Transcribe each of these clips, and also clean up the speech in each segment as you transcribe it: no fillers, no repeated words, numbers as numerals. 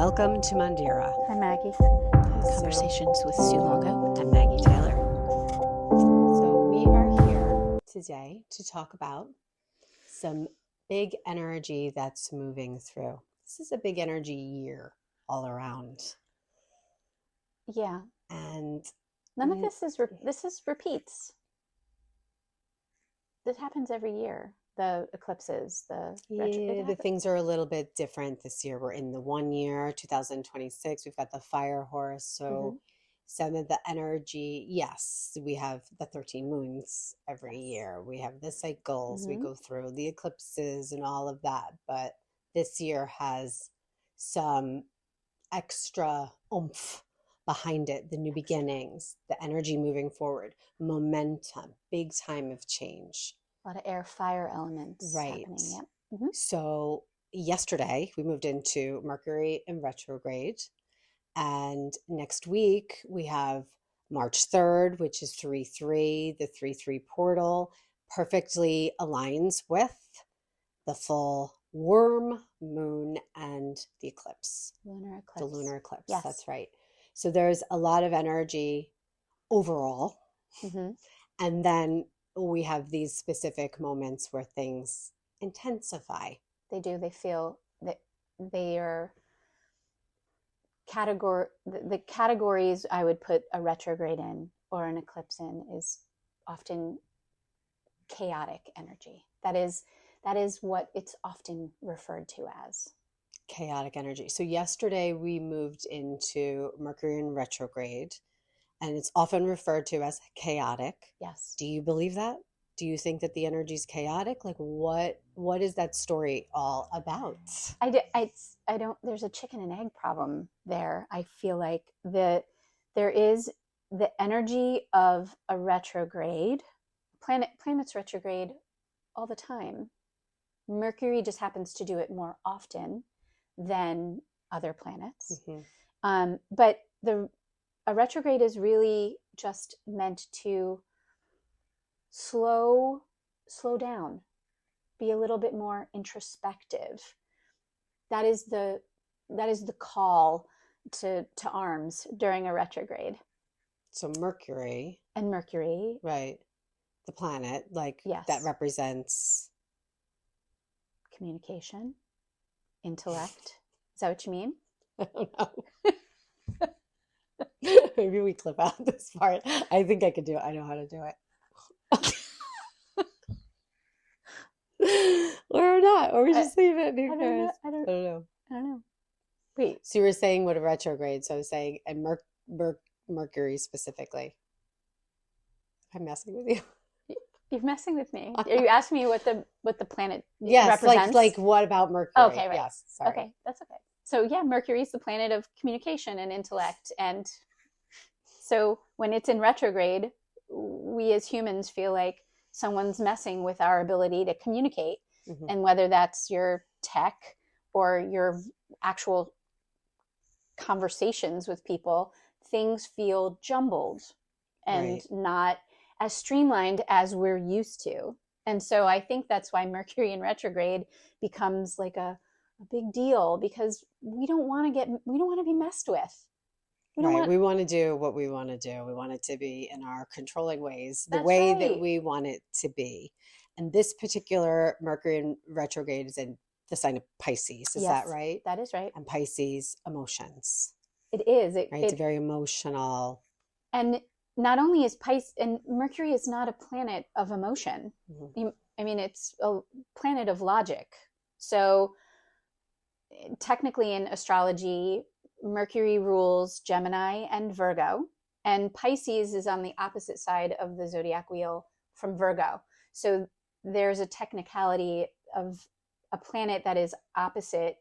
Welcome to Mandira. Hi, Maggie. Conversations with Longo and Maggie Taylor. So we are here today to talk about some big energy that's moving through. This is a big energy year all around. Yeah. And none of this is repeats. This happens every year. The eclipses, the things are a little bit different this year. We're in the 1 year, 2026. We've got the fire horse. So some of the energy, yes, we have the 13 moons every year. We have the cycles. We go through the eclipses and all of that. But this year has some extra oomph behind it, the new beginnings, the energy moving forward, momentum, big time of change. A lot of air fire elements happening. Yep. So yesterday we moved into Mercury in retrograde, and next week we have March 3rd, which is 3-3. The 3-3 portal perfectly aligns with the full worm, moon, and the eclipse. Lunar eclipse. The lunar eclipse. Yes. That's right. So there's a lot of energy overall. And then we have these specific moments where things intensify. They do. They feel that they are the categories I would put a retrograde in or an eclipse in is often chaotic energy. That is what it's often referred to as. Chaotic energy. So yesterday we moved into Mercury in retrograde, and it's often referred to as chaotic. Yes. Do you believe that? Do you think that the energy is chaotic? Like what is that story all about? I don't, there's a chicken and egg problem there. I feel like there is the energy of a retrograde. Planets retrograde all the time. Mercury just happens to do it more often than other planets. But a retrograde is really just meant to slow down, be a little bit more introspective. That is the call to arms during a retrograde. So Mercury, right, the planet, like yes, that represents communication, intellect. Is that what you mean? I don't know. Maybe we clip out this part. I think I could do it. I know how to do it. Or not. Or we just leave it. I don't know. Wait. So you were saying what a retrograde. So I was saying, and Mercury specifically. I'm messing with you. You're messing with me. Are you asking me what the planet represents? Yes, like what about Mercury? Okay, right. Yes, sorry. Okay, that's okay. So yeah, Mercury is the planet of communication and intellect. And so when it's in retrograde, we as humans feel like someone's messing with our ability to communicate. And whether that's your tech or your actual conversations with people, things feel jumbled and not as streamlined as we're used to. And so I think that's why Mercury in retrograde becomes like a big deal, because we don't want to be messed with. We want to do what we want to do. We want it to be in our controlling ways, the way that we want it to be. And this particular Mercury in retrograde is in the sign of Pisces. Is that right? That is right. And Pisces, emotions. It is. It's very emotional. And not only is Pisces, and Mercury is not a planet of emotion. It's a planet of logic. So technically in astrology, Mercury rules Gemini and Virgo, and Pisces is on the opposite side of the zodiac wheel from Virgo. So there's a technicality of a planet that is opposite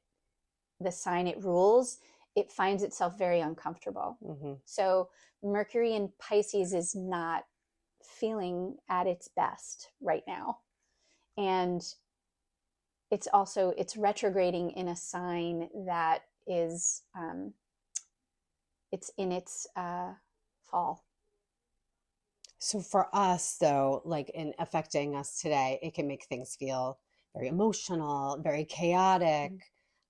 the sign it rules. It finds itself very uncomfortable. So Mercury in Pisces is not feeling at its best right now. And it's retrograding in a sign that is, it's in its fall. So for us, though, like in affecting us today, it can make things feel very emotional, very chaotic.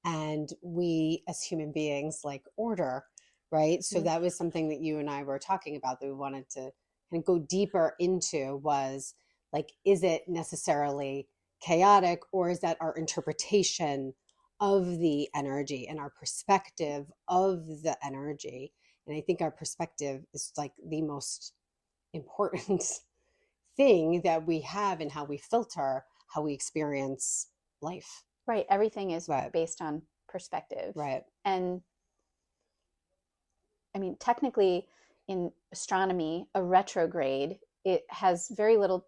And we as human beings like order, right? So that was something that you and I were talking about that we wanted to kind of go deeper into, was like, is it necessarily chaotic, or is that our interpretation of the energy and our perspective of the energy? And I think our perspective is like the most important thing that we have in how we filter how we experience life. Right. Everything is Right. based on perspective. Right. And I mean, technically in astronomy, a retrograde, it has very little,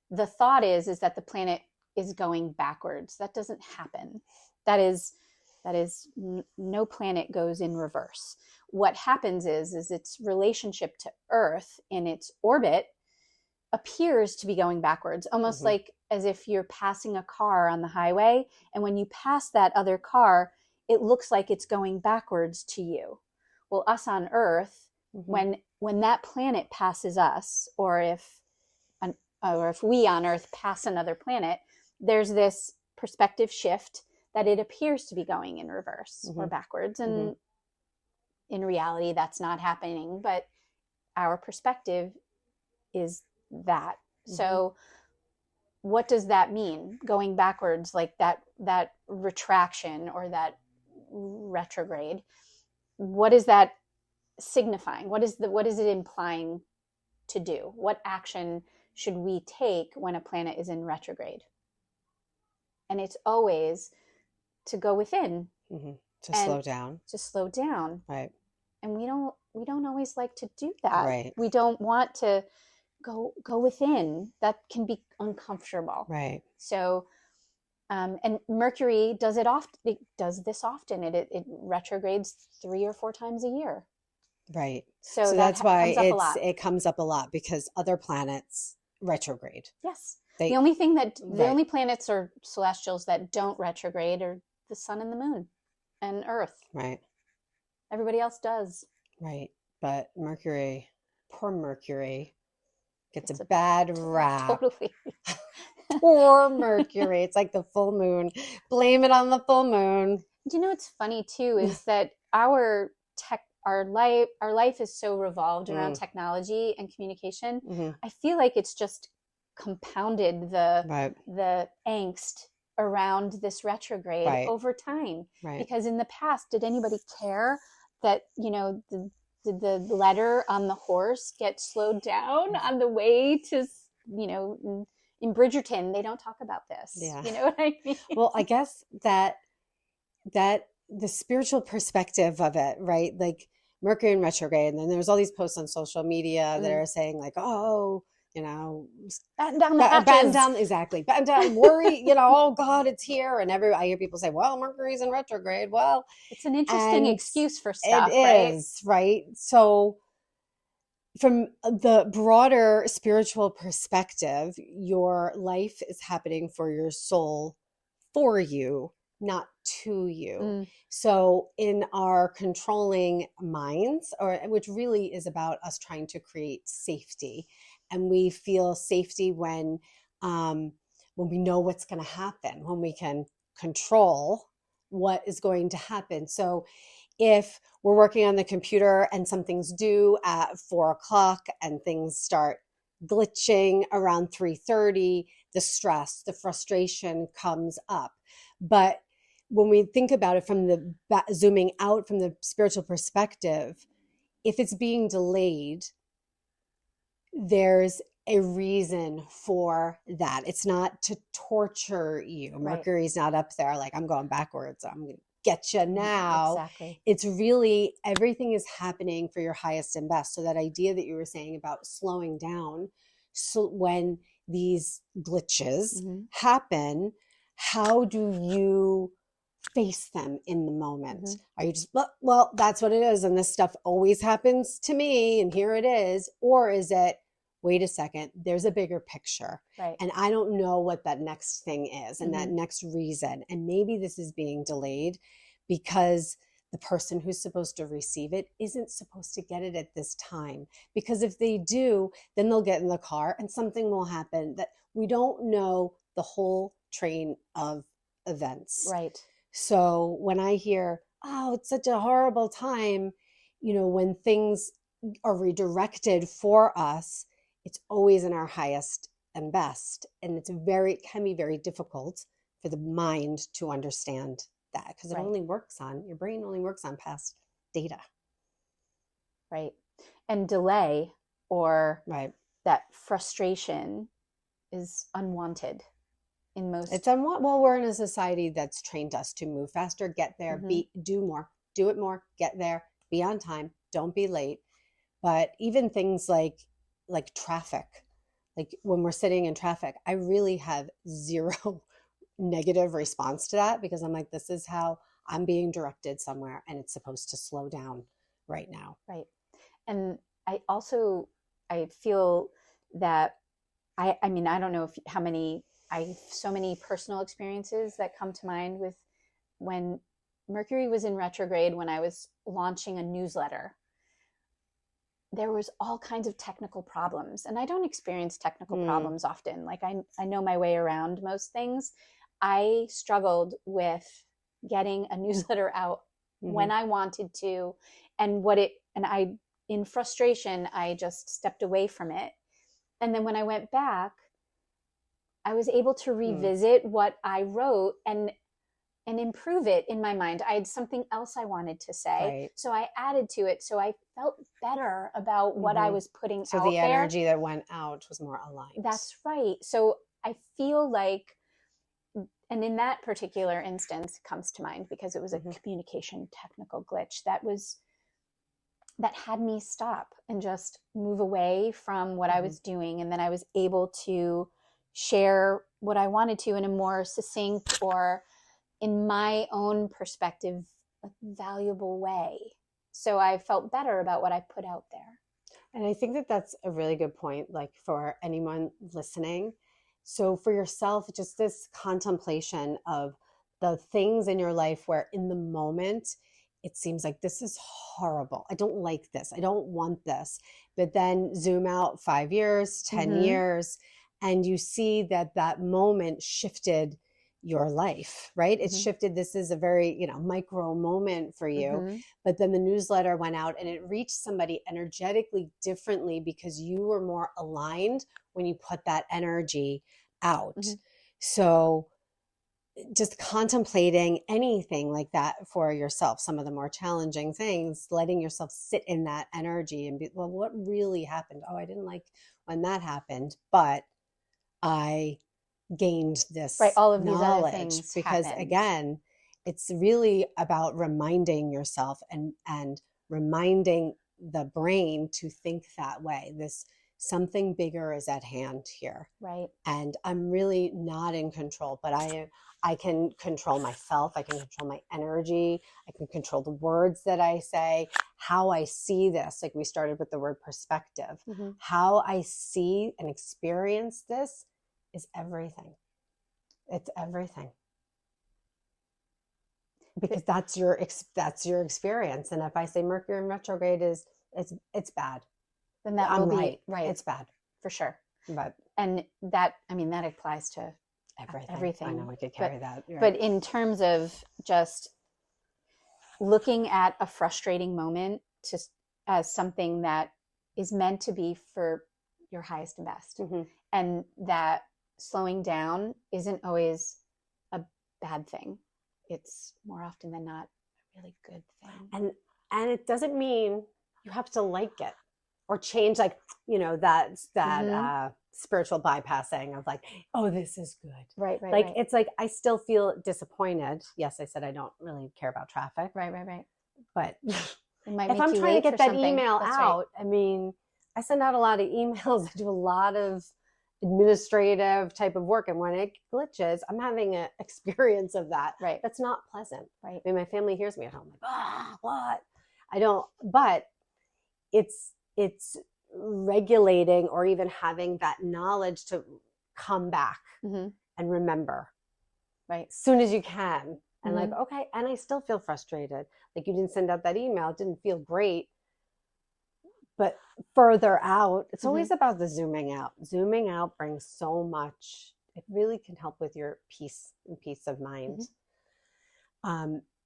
the thought is that the planet is going backwards. That doesn't happen. That is no planet goes in reverse. What happens is its relationship to Earth in its orbit appears to be going backwards, almost like as if you're passing a car on the highway, and when you pass that other car, it looks like it's going backwards to you. Well, us on Earth, when that planet passes us, or if we on Earth pass another planet, there's this perspective shift that it appears to be going in reverse or backwards. And in reality, that's not happening, but our perspective is that. So what does that mean? Going backwards, like that retraction or that retrograde, what is that signifying? What is it implying to do? What action should we take when a planet is in retrograde? And it's always to go within, to slow down. To slow down. Right. And we don't always like to do that. Right. We don't want to go within. That can be uncomfortable. Right. So and Mercury does it often. It does this often. It retrogrades 3 or 4 times a year. Right. So that's why it comes up a lot, because other planets retrograde. Yes. The only planets or celestials that don't retrograde are the sun and the moon and Earth. Right. Everybody else does. Right. But Mercury, poor Mercury, gets a bad rap. Totally. Poor Mercury. It's like the full moon. Blame it on the full moon. You know what's funny too is that our life is so revolved around technology and communication. I feel like it's just compounded the angst around this retrograde over time. Right. Because in the past, did anybody care that, did the letter on the horse get slowed down on the way to, in Bridgerton, they don't talk about this. Yeah. You know what I mean? Well, I guess that the spiritual perspective of it, right? Like Mercury in retrograde, and then there's all these posts on social media that are saying like, oh, batten down the hatches. Batten down, worry, oh God, it's here. And I hear people say, well, Mercury's in retrograde. Well, it's an interesting excuse for stuff, right? It is, right? So from the broader spiritual perspective, your life is happening for your soul, for you, not to you. So in our controlling minds, which really is about us trying to create safety, and we feel safety when we know what's going to happen, when we can control what is going to happen. So if we're working on the computer and something's due at 4:00 and things start glitching around 3:30, the stress, the frustration comes up. But when we think about it from zooming out from the spiritual perspective, if it's being delayed, there's a reason for that. It's not to torture you. Right. Mercury's not up there like, I'm going backwards, I'm going to get you now. Exactly. It's really, everything is happening for your highest and best. So that idea that you were saying about slowing down, so when these glitches happen, how do you face them in the moment? Are you just, well, that's what it is, and this stuff always happens to me, and here it is? Or is it, wait a second, there's a bigger picture, right? And I don't know what that next thing is, and that next reason, and maybe this is being delayed because the person who's supposed to receive it isn't supposed to get it at this time. Because if they do, then they'll get in the car and something will happen that we don't know the whole train of events. Right. So when I hear, oh, it's such a horrible time, when things are redirected for us, it's always in our highest and best. And can be very difficult for the mind to understand that, because your brain only works on past data. Right. And delay or Right. that frustration is unwanted in most. Well, we're in a society that's trained us to move faster, get there, do more, do it more, get there, be on time, don't be late. But even things like traffic, like when we're sitting in traffic, I really have zero negative response to that, because I'm like, this is how I'm being directed somewhere, and it's supposed to slow down right now. Right. And I feel that I don't know I have so many personal experiences that come to mind with when Mercury was in retrograde, when I was launching a newsletter. There was all kinds of technical problems, and I don't experience technical problems often. Like I know my way around most things. I struggled with getting a newsletter out when I wanted to, in frustration, I just stepped away from it. And then when I went back, I was able to revisit what I wrote and improve it in my mind. I had something else I wanted to say. Right. So I added to it. So I felt better about what I was putting out there. So the energy that went out was more aligned. That's right. So I feel like, and in that particular instance comes to mind because it was a communication technical glitch that had me stop and just move away from what I was doing. And then I was able to share what I wanted to in a more succinct, or in my own perspective, a valuable way. So I felt better about what I put out there. And I think that that's a really good point, like for anyone listening. So for yourself, just this contemplation of the things in your life where in the moment, it seems like this is horrible. I don't like this. I don't want this. But then zoom out 5 years, 10 years, and you see that moment shifted your life, right? It shifted. This is a very, micro moment for you. But then the newsletter went out and it reached somebody energetically differently because you were more aligned when you put that energy out. So just contemplating anything like that for yourself, some of the more challenging things, letting yourself sit in that energy and be, well, what really happened? Oh, I didn't like when that happened, but I gained this all of these knowledge, other things because happened. Again, it's really about reminding yourself and reminding the brain to think that way. This something bigger is at hand here. Right. And I'm really not in control, but I can control myself. I can control my energy. I can control the words that I say, how I see this. Like we started with the word perspective. How I see and experience this is everything. It's everything. Because that's your experience. And if I say Mercury in retrograde it's bad, then that I'm will right. be right. It's bad For sure. But And that applies to everything. I know we could carry that. Right. But in terms of just looking at a frustrating moment as something that is meant to be for your highest and best, and that slowing down isn't always a bad thing. It's more often than not a really good thing. And it doesn't mean you have to like it or change, like, that spiritual bypassing of like, oh, this is good. Right. It's like, I still feel disappointed. Yes, I said I don't really care about traffic. Right. But if I'm trying to get that email out, I mean, I send out a lot of emails. I do a lot of administrative type of work. And when it glitches, I'm having an experience of that. Right. That's not pleasant. Right. I mean, my family hears me at home, like, what? I don't, but it's regulating, or even having that knowledge to come back and remember, right, as soon as you can. And like, okay, and I still feel frustrated. Like, you didn't send out that email. It didn't feel great. But further out, it's always about the zooming out. Zooming out brings so much. It really can help with your peace and peace of mind.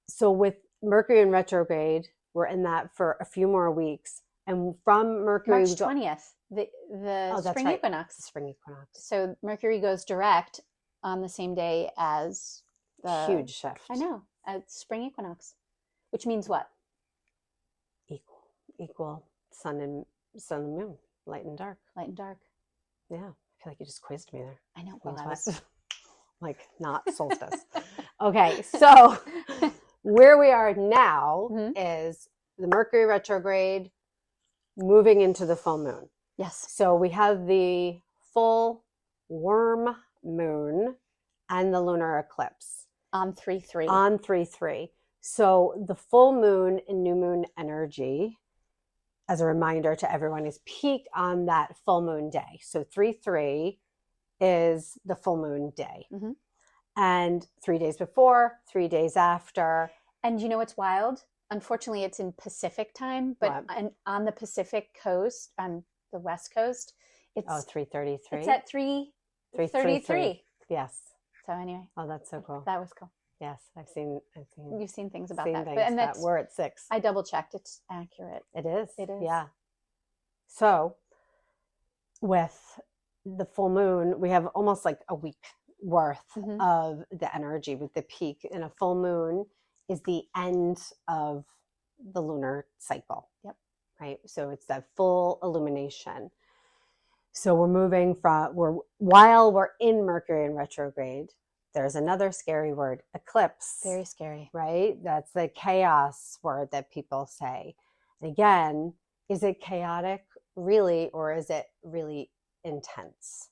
So with Mercury in retrograde, we're in that for a few more weeks. And from Mercury... March 20th, the spring equinox. The spring equinox. So Mercury goes direct on the same day as the... Huge shift. I know. At spring equinox. Which means what? Equal sun and moon, light and dark. Light and dark. Yeah, I feel like you just quizzed me there. I know. Well, I was like not solstice. Okay, so where we are now is the Mercury retrograde moving into the full moon. Yes. So we have the full worm moon and the lunar eclipse on 3/3. On 3/3. So the full moon and new moon energy, as a reminder to everyone, is peak on that full moon day. So 3/3 is the full moon day. And 3 days before, 3 days after. And you know what's wild? Unfortunately, it's in Pacific time, but on the Pacific coast, on the West Coast, it's 3:33. It's at 3:33. Yes. So anyway. Oh, that's so cool. That was cool. Yes, I've seen. You've seen things about that, and that's we're at 6. I double checked; it's accurate. It is. It is. Yeah. So, with the full moon, we have almost like a week worth of the energy with the peak. And a full moon is the end of the lunar cycle. Yep. Right. So it's that full illumination. So we're moving while we're in Mercury in retrograde. There's another scary word, eclipse. Very scary. Right? That's the chaos word that people say. And again, is it chaotic really, or is it really intense?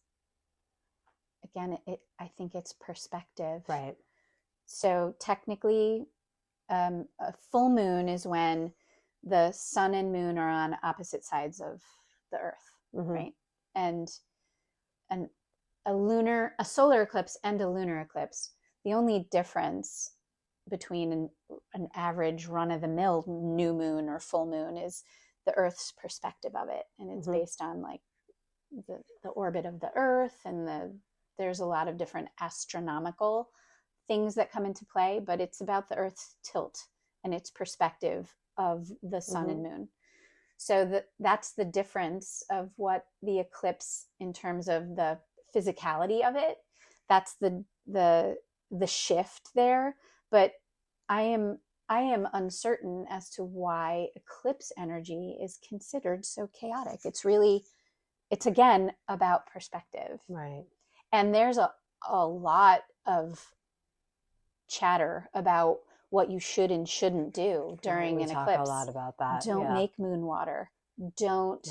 Again, I think it's perspective. Right. So technically, a full moon is when the sun and moon are on opposite sides of the earth, right? And a solar eclipse and a lunar eclipse, the only difference between an average run-of-the-mill new moon or full moon is the Earth's perspective of it. And it's based on like the orbit of the Earth, and there's a lot of different astronomical things that come into play, but it's about the Earth's tilt and its perspective of the sun and moon. So that's the difference of what the eclipse, in terms of the physicality of it, that's the shift there. But I am uncertain as to why eclipse energy is considered so chaotic. It's again about perspective. Right. And there's a lot of chatter about what you should and shouldn't do during an eclipse. We talk a lot about that. Don't make moon water. Don't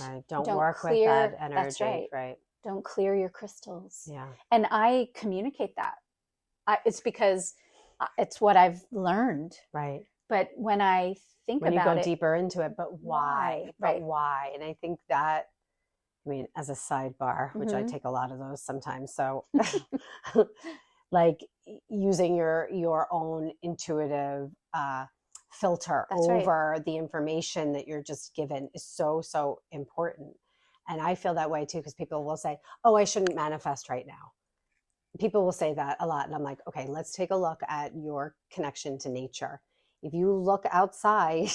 work with that energy. That's right. Don't clear your crystals. Yeah. And I communicate that. It's because it's what I've learned. Right. But when I think about it. When you go deeper into it, but why? Right. But why? And I think that, as a sidebar, which I take a lot of those sometimes. So like using your own intuitive filter over the information that you're just given is so, so important. And I feel that way too, because people will say, oh, I shouldn't manifest right now. People will say that a lot. And I'm like, okay, let's take a look at your connection to nature. If you look outside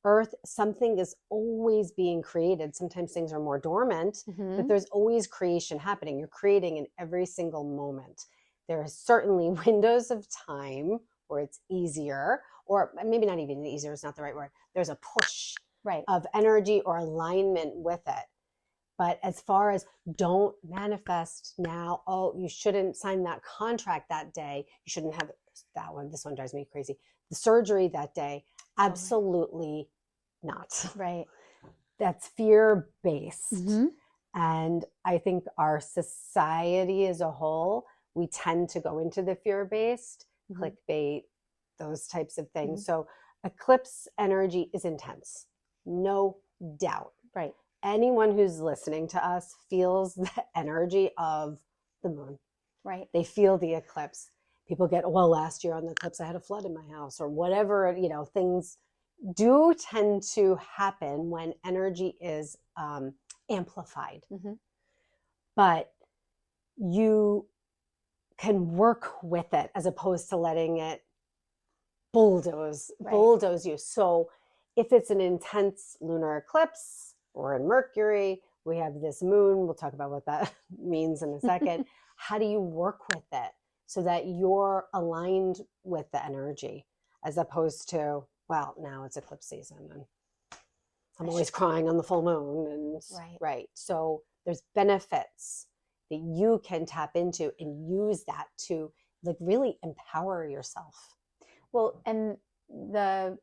Earth, something is always being created. Sometimes things are more dormant, but there's always creation happening. You're creating in every single moment. There are certainly windows of time where it's easier, or maybe not even easier, it's not the right word. There's a push of energy or alignment with it. But as far as don't manifest now, oh, you shouldn't sign that contract that day. You shouldn't have that one. This one drives me crazy. The surgery that day, absolutely not. Right. That's fear-based. And I think our society as a whole, we tend to go into the fear-based, clickbait, those types of things. So eclipse energy is intense. No doubt. Right. Anyone who's listening to us feels the energy of the moon. Right. They feel the eclipse. People get, well, last year on the eclipse, I had a flood in my house, or whatever, things do tend to happen when energy is amplified. But you can work with it as opposed to letting it bulldoze you. So if it's an intense lunar eclipse or in Mercury, we have this moon. We'll talk about what that means in a second. How do you work with it so that you're aligned with the energy as opposed to, well, now it's eclipse season and I'm always crying on the full moon. And right. So there's benefits that you can tap into and use that to like really empower yourself. Well, and the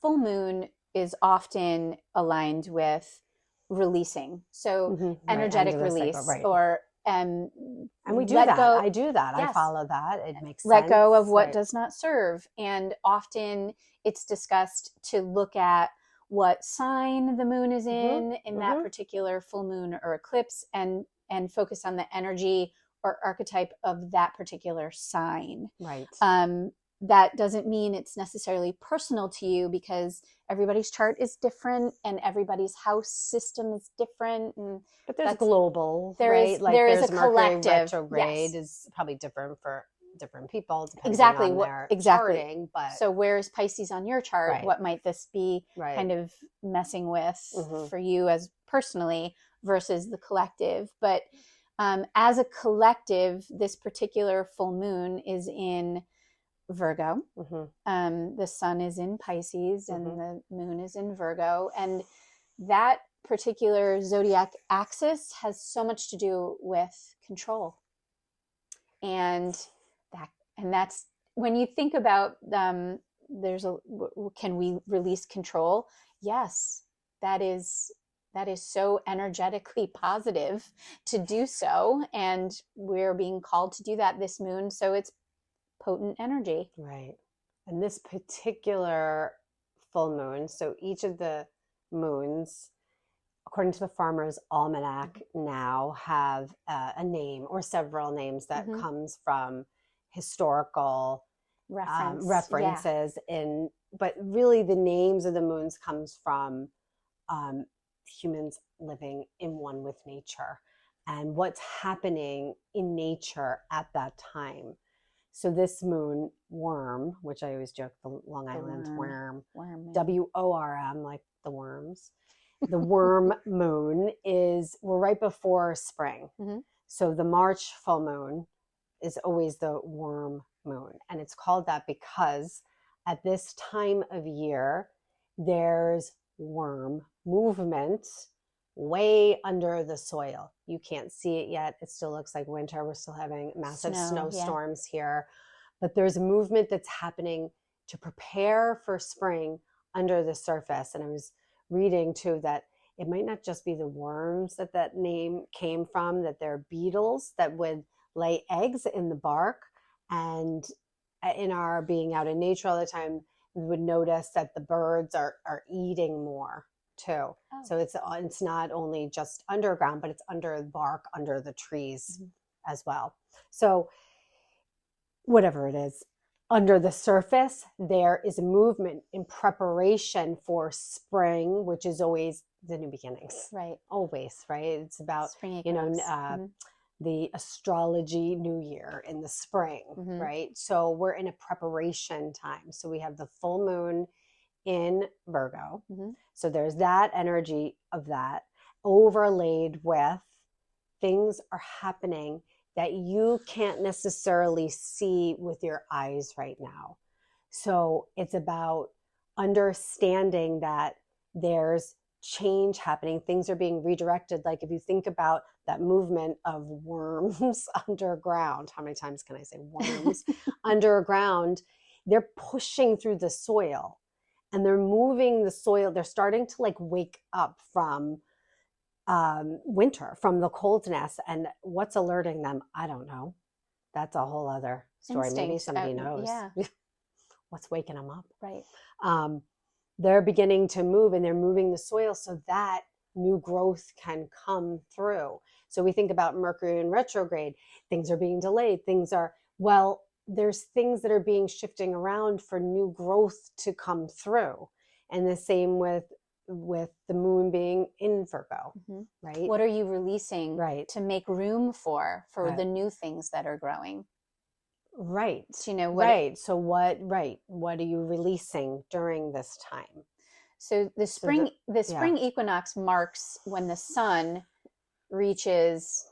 full moon is often aligned with releasing. So energetic release or and we do that. Go. I do that. Yes. I follow that. It makes sense. Let go of what does not serve. And often it's discussed to look at what sign the moon is in that particular full moon or eclipse and focus on the energy or archetype of that particular sign. Right. That doesn't mean it's necessarily personal to you because everybody's chart is different and everybody's house system is different. But there's global, there right? Is, like there is a Mercury collective. Retrograde is probably different for different people. Exactly. Charting, but so where is Pisces on your chart? Right. What might this be kind of messing with for you as personally versus the collective? But as a collective, this particular full moon is in Virgo. The sun is in Pisces and the moon is in Virgo. And that particular zodiac axis has so much to do with control. And that's when you think about can we release control? Yes, that is so energetically positive to do so. And we're being called to do that this moon. So it's potent energy. Right. And this particular full moon, so each of the moons, according to the Farmer's Almanac, now have a name or several names that comes from historical references but really the names of the moons comes from humans living in one with nature and what's happening in nature at that time. So this moon, worm, which I always joke, the Long Island worm, WORM, like the worms. The worm moon we're right before spring. So the March full moon is always the worm moon. And it's called that because at this time of year, there's worm movement way under the soil. You can't see it yet. It still looks like winter. We're still having massive snowstorms here. But there's a movement that's happening to prepare for spring under the surface. And I was reading too that it might not just be the worms that name came from, that they're beetles that would lay eggs in the bark. And in our being out in nature all the time, we would notice that the birds are eating more too. So it's not only just underground, but it's under the bark, under the trees as well. So whatever it is, under the surface, there is a movement in preparation for spring, which is always the new beginnings. Right. Always, right? It's about, spring the astrology new year in the spring, right? So we're in a preparation time. So we have the full moon in Virgo. So there's that energy of that overlaid with things are happening that you can't necessarily see with your eyes right now. So it's about understanding that there's change happening. Things are being redirected. Like if you think about that movement of worms underground, how many times can I say worms underground? They're pushing through the soil and they're moving the soil. They're starting to like wake up from winter, from the coldness. And what's alerting them? I don't know. That's a whole other story. Instinct. Maybe somebody knows. Yeah. What's waking them up? Right. They're beginning to move and they're moving the soil so that new growth can come through. So we think about Mercury in retrograde, things are being delayed. There's things that are being shifting around for new growth to come through. And the same with the moon being in Virgo, right? What are you releasing right. to make room for the new things that are growing? Right. You know, right. So what are you releasing during this time? So the spring yeah. equinox marks when the sun reaches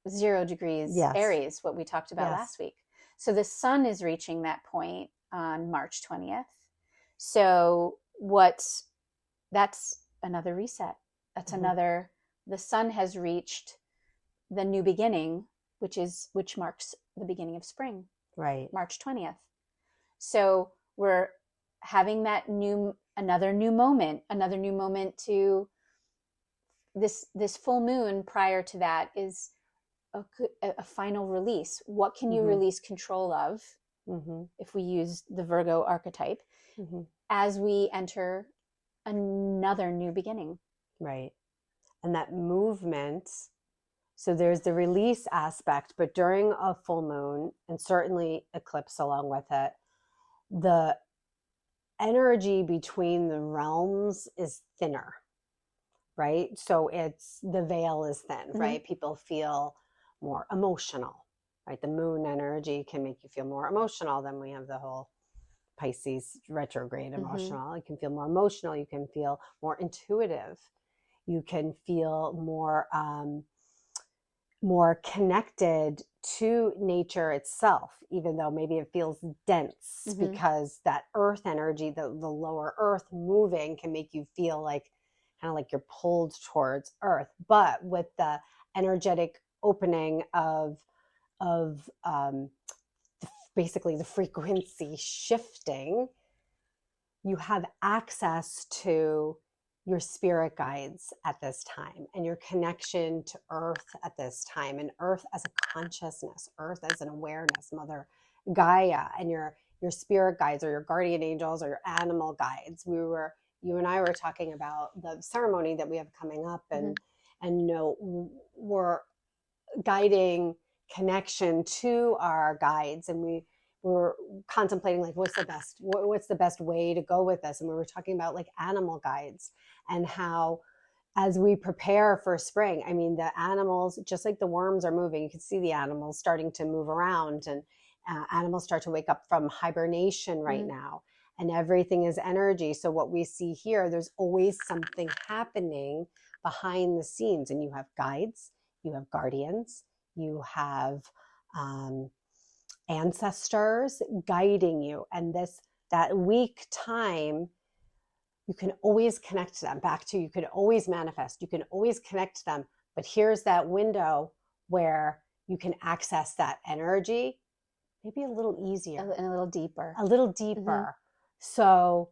0 degrees Yes. Aries, what we talked about Yes. last week. So the sun is reaching that point on March 20th. So that's another reset. That's another, the sun has reached the new beginning, which marks the beginning of spring. Right. March 20th. So we're having another new moment to this full moon. Prior to that is a final release. What can you release control of, if we use the Virgo archetype, as we enter another new beginning? Right. And that movement, so there's the release aspect, but during a full moon, and certainly eclipse along with it, the energy between the realms is thinner, right? So the veil is thin, right? People feel more emotional, right? The moon energy can make you feel more emotional. Then we have the whole Pisces retrograde emotional. You can feel more emotional. You can feel more intuitive. You can feel more connected to nature itself, even though maybe it feels dense, because that earth energy, the lower earth moving, can make you feel like kind of like you're pulled towards earth. But with the energetic opening of basically the frequency shifting, you have access to your spirit guides at this time, and your connection to earth at this time, and earth as a consciousness, earth as an awareness, Mother Gaia, and your spirit guides or your guardian angels or your animal guides. You and I were talking about the ceremony that we have coming up, and we're guiding connection to our guides, and we were contemplating like what's the best way to go with this, and we were talking about like animal guides, and how as we prepare for spring, I mean, the animals, just like the worms are moving, you can see the animals starting to move around, and animals start to wake up from hibernation right now, and everything is energy. So what we see here, there's always something happening behind the scenes, and you have guides, you have guardians, you have ancestors guiding you. And that week time, you can always connect to them. Back to, you can always manifest, you can always connect to them. But here's that window where you can access that energy maybe a little easier and a little deeper. So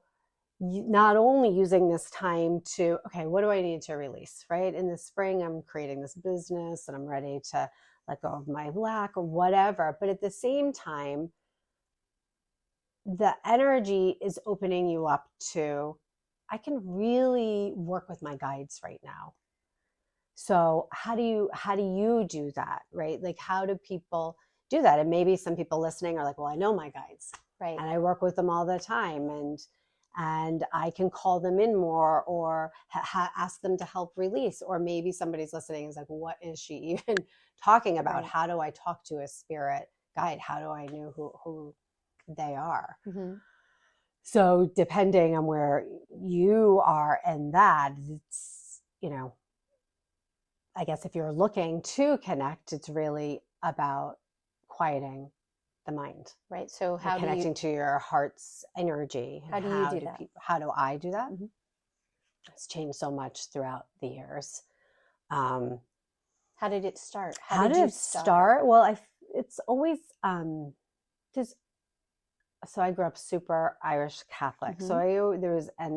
not only using this time to, okay, what do I need to release, right? In the spring, I'm creating this business and I'm ready to let go of my lack or whatever. But at the same time, the energy is opening you up to, I can really work with my guides right now. So how do you do that, right? Like, how do people do that? And maybe some people listening are like, well, I know my guides, right? And I work with them all the time, and I can call them in more, or ask them to help release. Or maybe somebody's listening and is like, what is she even talking about? Right. How do I talk to a spirit guide? How do I know who they are? So depending on where you are in that, it's, I guess if you're looking to connect, it's really about quieting the mind, right? So how connecting to your heart's energy. How do you do that? How do I do that? It's changed so much throughout the years. How did it start? How did it start? Well, it's always just. So I grew up super Irish Catholic. So and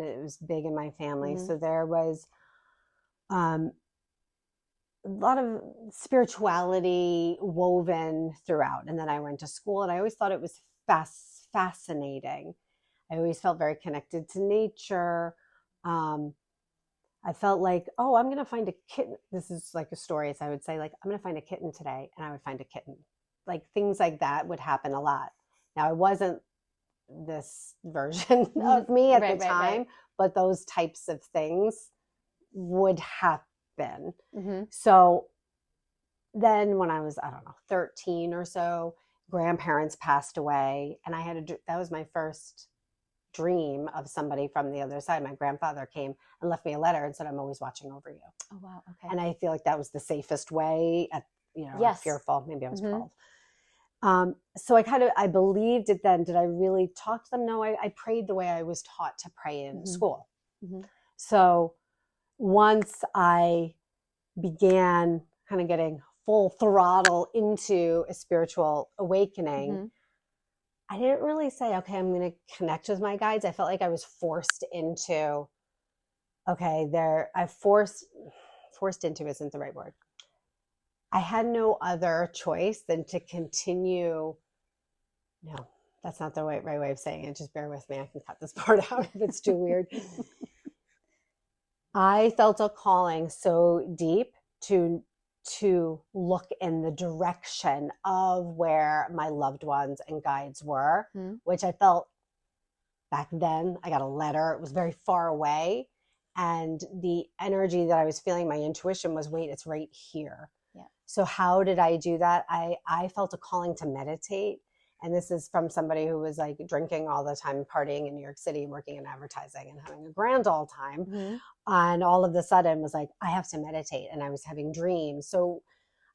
it was big in my family. So there was a lot of spirituality woven throughout. And then I went to school, and I always thought it was fascinating. I always felt very connected to nature. I felt like, oh, I'm going to find a kitten. This is like a story. So I would say, like, I'm going to find a kitten today, and I would find a kitten. Like, things like that would happen a lot. Now, I wasn't this version of me at the time, but those types of things would happen. So then when I was, I don't know, 13 or so, grandparents passed away, and that was my first dream of somebody from the other side. My grandfather came and left me a letter and said, "I'm always watching over you." Oh, wow. Okay. And I feel like that was the safest way Yes. fearful. Maybe I was 12. So I believed it then. Did I really talk to them? No, I prayed the way I was taught to pray in school. So once I began kind of getting full throttle into a spiritual awakening, I didn't really say, okay, I'm going to connect with my guides. I felt like I was forced into, forced into isn't the right word. I had no other choice than to continue. No, that's not the right way of saying it. Just bear with me. I can cut this part out if it's too weird. I felt a calling so deep to look in the direction of where my loved ones and guides were, which I felt back then. I got a letter. It was very far away. And the energy that I was feeling, my intuition was, wait, it's right here. Yeah. So how did I do that? I felt a calling to meditate. And this is from somebody who was like drinking all the time, partying in New York City, working in advertising and having a grand old time. And all of a sudden was like, I have to meditate. And I was having dreams. So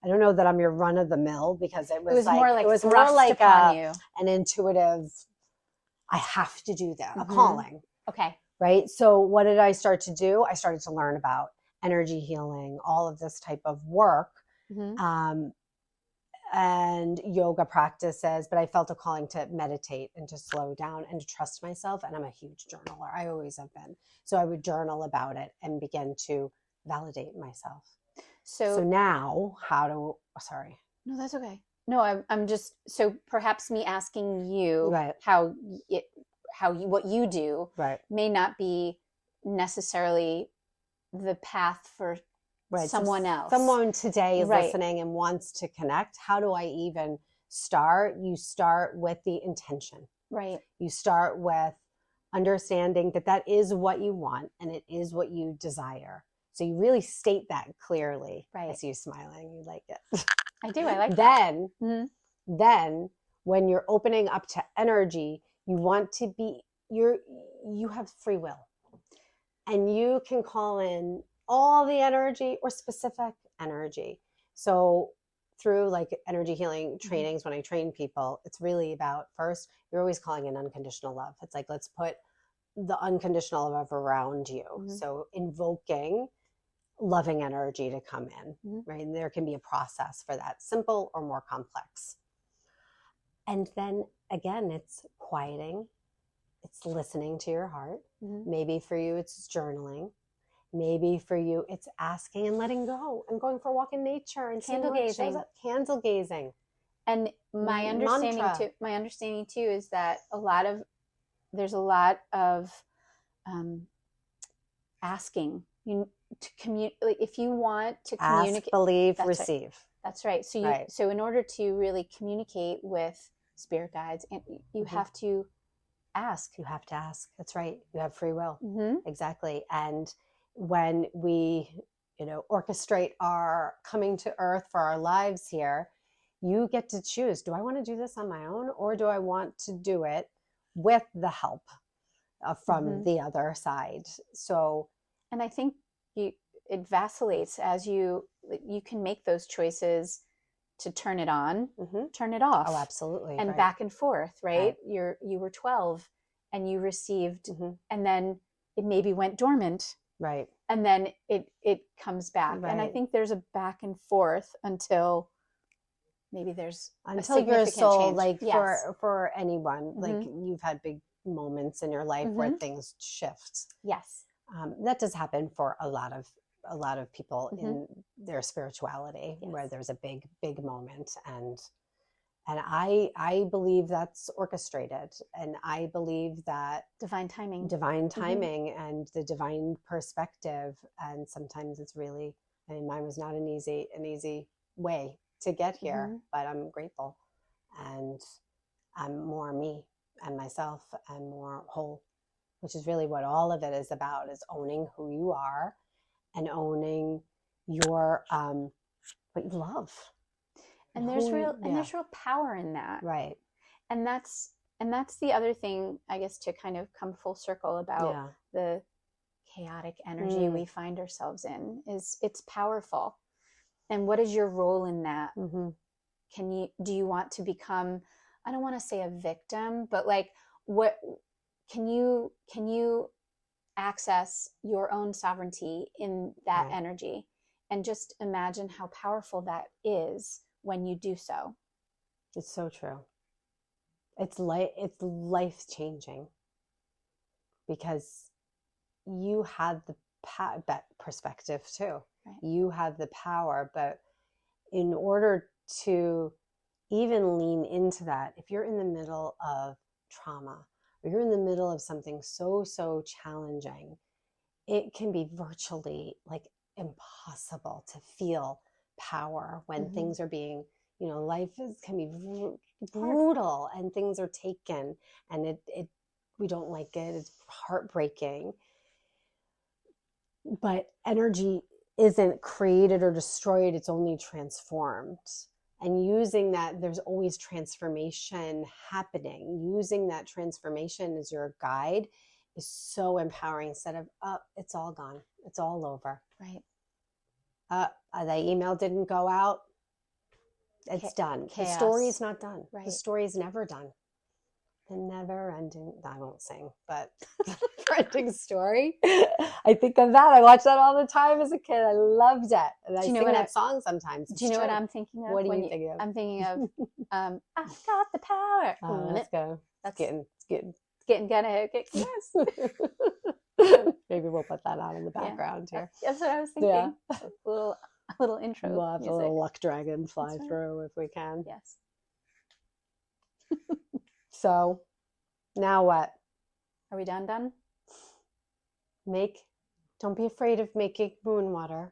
I don't know that I'm your run of the mill, because it was more like an intuitive, I have to do that, a calling. Okay. Right. So what did I start to do? I started to learn about energy healing, all of this type of work. And yoga practices, but I felt a calling to meditate and to slow down and to trust myself. And I'm a huge journaler. I always have been. So I would journal about it and begin to validate myself. So now sorry. No, that's okay. No, I'm just, so perhaps me asking you Right. what you do may not be necessarily the path for someone else. Someone today is listening and wants to connect. How do I even start? You start with the intention. Right. You start with understanding that is what you want and it is what you desire. So you really state that clearly. Right. I see you smiling. You like it. I do. I like that. Then when you're opening up to energy, you want to be, you have free will. And you can call in all the energy or specific energy. So through like energy healing trainings, when I train people, it's really about, first, you're always calling in unconditional love. It's like, let's put the unconditional love around you. So invoking loving energy to come in, right? And there can be a process for that, simple or more complex. And then again, it's quieting. It's listening to your heart. Maybe for you, it's journaling. Maybe for you, it's asking and letting go and going for a walk in nature and candle gazing. Candle gazing. And my understanding too is that there's a lot of asking. To communicate, if you want to communicate, ask, believe, receive. Right. That's right. So so in order to really communicate with spirit guides, you have to ask. You have to ask. That's right. You have free will. Exactly. And when we, orchestrate our coming to earth for our lives here, you get to choose. Do I want to do this on my own, or do I want to do it with the help from the other side? So, and I think it vacillates as you can make those choices to turn it on, turn it off. Oh, absolutely. And back and forth, right? You were 12 and you received, and then it maybe went dormant. Right. And then it comes back. And I think there's a back and forth until maybe there's until your soul change. For anyone, like you've had big moments in your life where things shift. Yes. That does happen for a lot of people in their spirituality, where there's a big moment, and I believe that's orchestrated, and I believe that divine timing and the divine perspective. And sometimes it's really, mine was not an easy way to get here, but I'm grateful, and I'm more me and myself and more whole, which is really what all of it is about, is owning who you are and owning your what you love. And there's real power in that. Right. And that's the other thing, I guess, to kind of come full circle about the chaotic energy we find ourselves in, is it's powerful. And what is your role in that? Mm-hmm. Do you want to become, I don't want to say a victim, but like, what can you access your own sovereignty in that energy? And just imagine how powerful that is when you do so. It's so true. It's life changing, because you have that perspective too. Right. You have the power, but in order to even lean into that, if you're in the middle of trauma, or you're in the middle of something so challenging, it can be virtually like impossible to feel power when things are being, life can be brutal and things are taken, and we don't like it. It's heartbreaking. But energy isn't created or destroyed. It's only transformed. And using that, there's always transformation happening. Using that transformation as your guide is so empowering, instead of, it's all gone. It's all over. Right. The email didn't go out. It's done. Chaos. The story's not done. Right. The story's never done. The never ending, I won't sing, but ending story. I think of that. I watched that all the time as a kid. I loved it. And I sing that song sometimes. Do you know what I'm thinking of? What do you think of? I'm thinking of, I've got the power. Let's go. It's getting yes. Maybe we'll put that on in the background here. That's what I was thinking. Yeah. A little intro. We'll have a little luck dragon fly through if we can. Yes. So now what? Are we done? Don't be afraid of making moon water.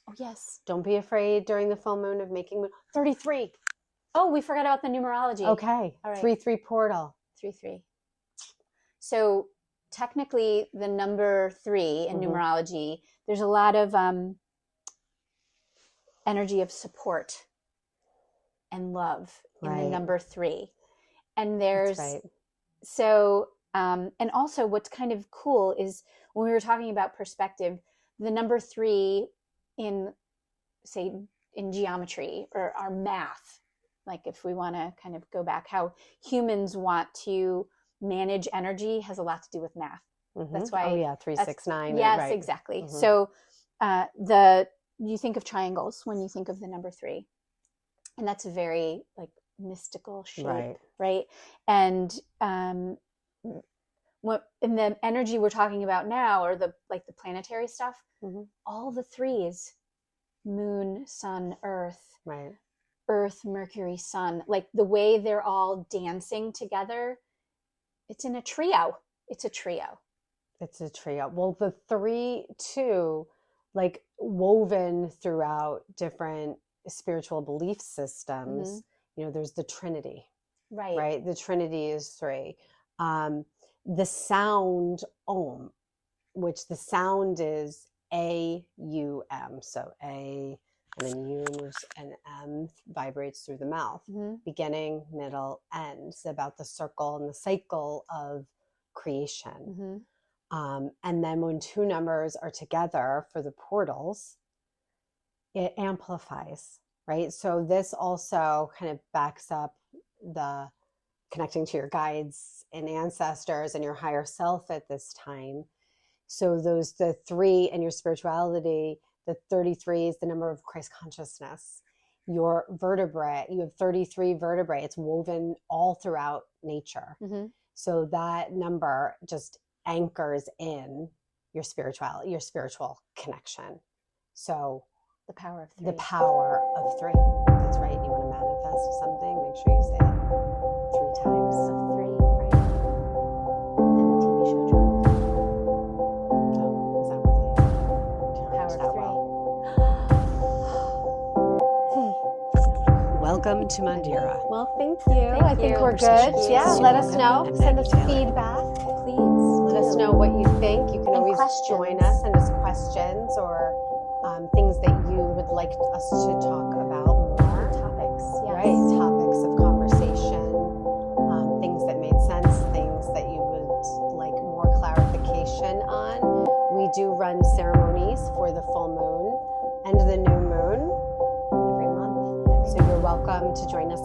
Oh, yes. Don't be afraid during the full moon of making moon. 33. Oh, we forgot about the numerology. Okay. All right. 3-3 portal. 3-3. So technically the number 3 in numerology, there's a lot of energy of support and love in the number 3. And there's, so, and also what's kind of cool is when we were talking about perspective, the number 3 in geometry or our math, like if we want to kind of go back, how humans want to manage energy has a lot to do with math. That's why 3, 6, 9. Yes, right. Exactly. So you think of triangles when you think of the number 3, and that's a very like mystical shape, right? And what in the energy we're talking about now, or the planetary stuff, all the 3s, moon, sun, earth, earth, Mercury, sun, like the way they're all dancing together, it's in a trio. It's a trio. Well, the 3 too, like woven throughout different spiritual belief systems, there's the Trinity, right? The Trinity is 3. The sound Om, which the sound is A-U-M. So A, and then U and M vibrates through the mouth. Beginning, middle, end. It's about the circle and the cycle of creation. And then when 2 numbers are together for the portals, it amplifies, right? So this also kind of backs up the connecting to your guides and ancestors and your higher self at this time. So the 3 and your spirituality, the 33 is the number of Christ consciousness. Your vertebrae, you have 33 vertebrae. It's woven all throughout nature. So that number just anchors in your spiritual connection. So the power of 3. The power of 3. That's right. You want to manifest something, make sure you say it 3 times. So 3, right? And the TV show dropped. Oh, is that really? Power of 3. Welcome to Mandira. Well, thank you. I think we're good. Yeah, let us know. Send us feedback. Please. Let us know what you think. You can always join us, send us questions or things that you would like us to talk about more. Topics, yeah. communication on. We do run ceremonies for the full moon and the new moon every month. So you're welcome to join us